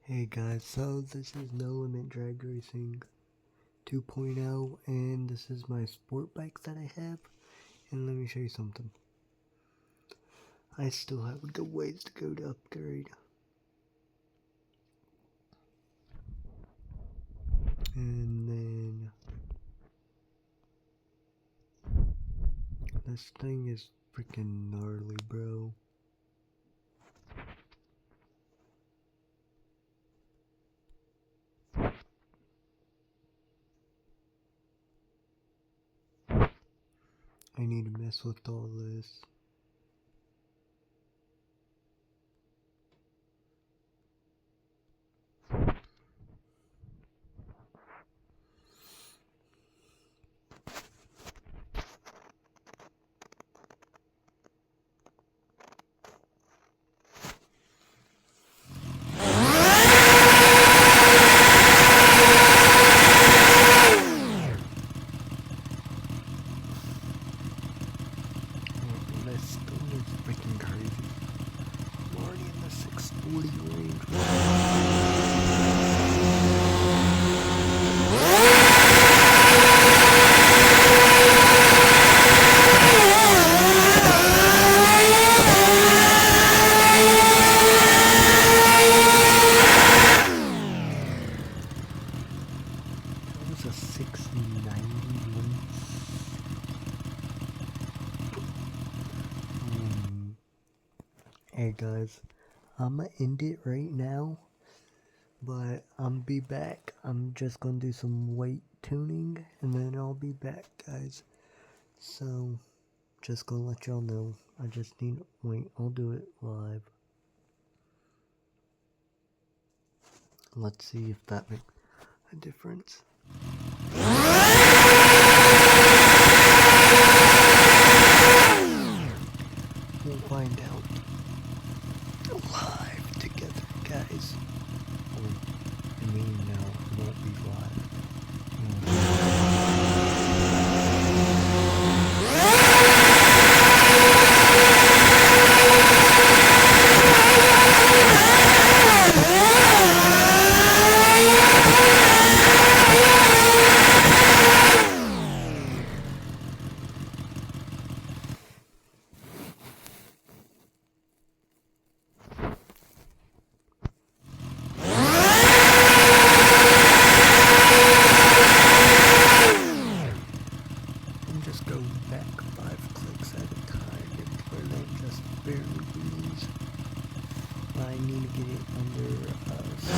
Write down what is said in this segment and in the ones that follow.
Hey guys, so this is No Limit Drag Racing 2.0 and this is my sport bike that I have, and let me show you something. I still have a good ways to go to upgrade. And then this thing is freaking gnarly, bro. I need to mess with all this. This thing is freaking crazy. I'm already in the 640 range. That was a 691. Hey guys, I'ma end it right now, but I'm be back. I'm just gonna do some weight tuning and then I'll be back, guys. So, just gonna let y'all know. I just need, wait, I'll do it live. Let's see if that makes a difference. We'll find out live together, guys. Oh, I mean, no, it won't be live. I'm just going back 5 clicks at a time until they just barely lose. I need to get it under 6.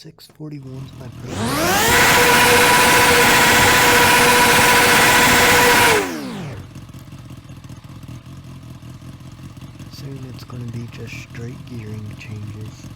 641's my perfect. Soon it's going to be just straight gearing changes.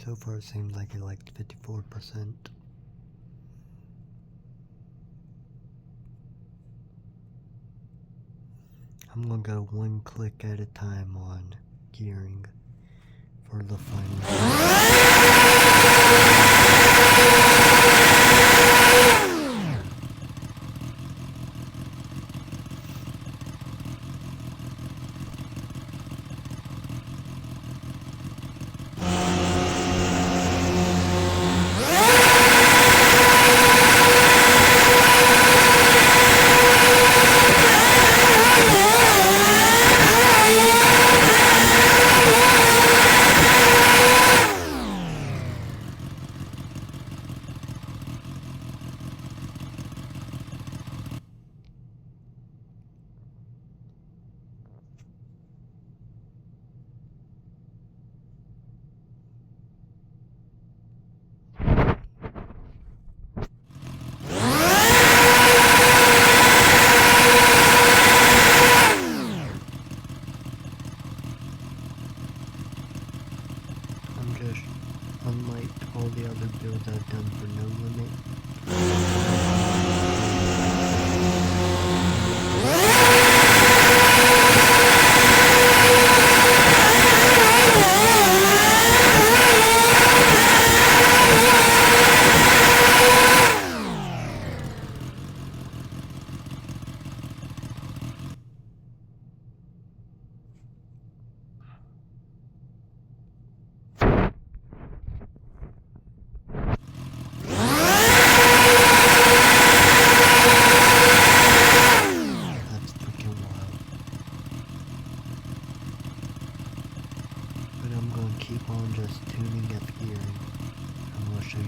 So far it seems like it liked 54%. I'm gonna go one click at a time on gearing for the final. Unlike all the other builds I've done for No Limit. Keep on just tuning at the gearing. I'm going to show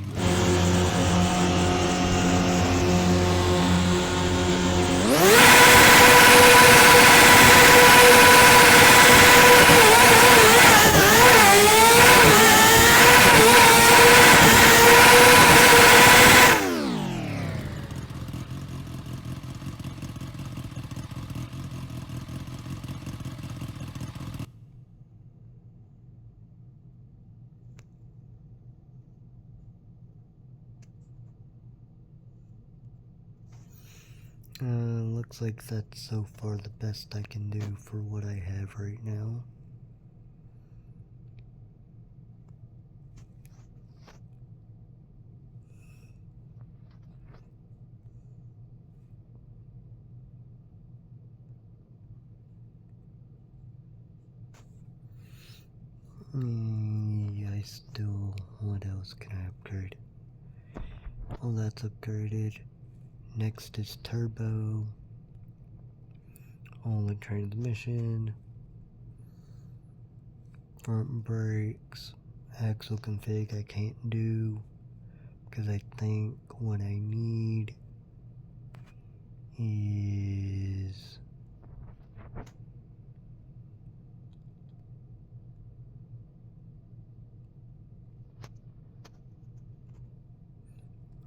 looks like that's so far the best I can do for what I have right now. I still, what else can I upgrade? Well, that's upgraded. Next is turbo, only transmission, front brakes, axle config I can't do because I think what I need is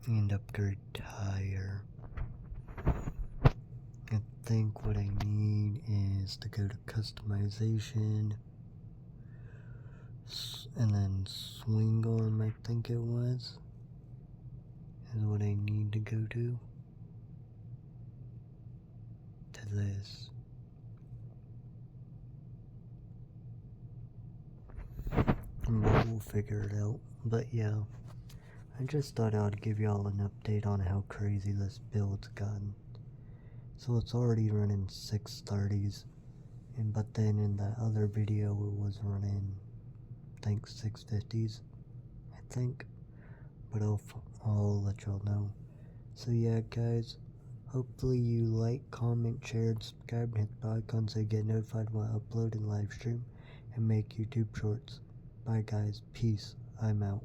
and upgrade tire. I think what I need is to go to customization and then swing arm, I think it was, is what I need to go to this. but we'll figure it out. But yeah, I just thought I'd give y'all an update on how crazy this build's gotten. So it's already running 630s, but then in that other video it was running, I think 650s, I think. But I'll let y'all know. So yeah, guys, hopefully you like, comment, share, subscribe, and hit the bell icon so you get notified when I upload and live stream and make YouTube shorts. Bye guys, peace, I'm out.